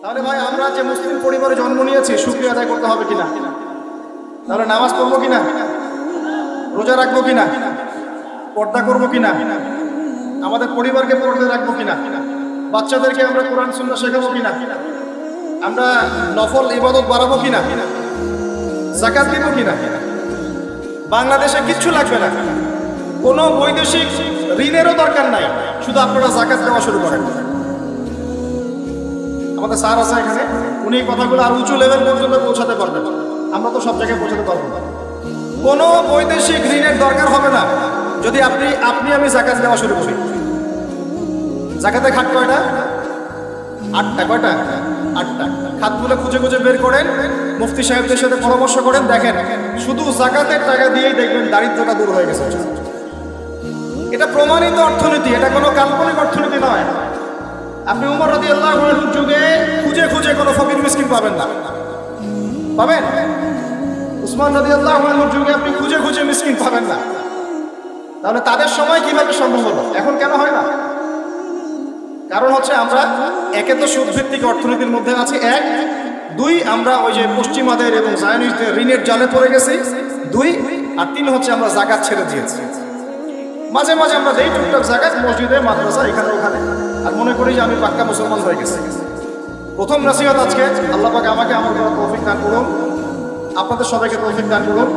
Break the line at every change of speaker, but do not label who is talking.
তাহলে ভাই আমরা যে মুসলিম পরিবারে জন্ম নিয়েছি শুকরিয়া আদায় করতে হবে কিনা? তাহলে নামাজ পড়বো কিনা, রোজা রাখবো কিনা, পর্দা করবো কিনা, আমাদের পরিবারকে পর্দা রাখবো কিনা, বাচ্চাদেরকে আমরা কোরআন সুন্নাহ শেখাবো কিনা, আমরা নফল ইবাদত বাড়াবো কিনা, যাকাত দিব কিনা। বাংলাদেশে কিচ্ছু লাগবে না, কোনো বৈদেশিক ঋণেরও দরকার নাই, শুধু আপনারা যাকাত দেওয়া শুরু করেন। আমাদের স্যার আছে এখানে, উনি এই কথাগুলো আর উঁচু লেভেল পর্যন্ত পৌঁছাতে পারবেন, আমরা তো সব জায়গায় পৌঁছাতে পারবো না। কোনো বৈদেশিক ঋণের দরকার হবে না যদি আমি যাকাত দেওয়া শুরু করি। যাকাতে খাত কয়টা? 8টা। কয়টা? 8টা। খাতগুলো খুঁজে খুঁজে বের করেন, মুফতি সাহেবদের সাথে পরামর্শ করেন, দেখেন শুধু যাকাতের টাকা দিয়েই দেখবেন দারিদ্রতা দূর হয়ে গেছে। এটা প্রমাণিত অর্থনীতি, এটা কোনো কাল্পনিক অর্থনীতি নয়। আপনি উমর রাদিয়াল্লাহু আনহুর যুগে খুঁজে খুঁজে কোনো ফকির মিসকিন পাবেন না, পাবেন? উসমান রাদিয়াল্লাহু আনহুর যুগে আপনি খুঁজে খুঁজে মিসকিন পাবেন না। তাহলে তাদের সময় কিভাবে সম্ভব হলো, এখন কেন হয় না? কারণ হচ্ছে আমরা একে তো সুদভিত্তিক অর্থনীতির মধ্যে আছি, 1, 2 আমরা ওই যে পশ্চিমাদের এবং জায়নিস্টদের ঋণের জালে পড়ে গেছি, 2, আর 3 হচ্ছে আমরা যাকাত ছেড়ে দিয়েছি। মাঝে মাঝে আমরা দেই টুকটাক যাকাত মসজিদে, মাদ্রাসা, এখানে ওখানে, আর মনে করি যে আমি পাক্কা মুসলমান হয়ে গেছি। প্রথম নসিহত আজকে, আল্লাহ পাক আমাকে আমার তৌফিক দান করুন, আপনাদের সবাইকে তৌফিক দান করুন।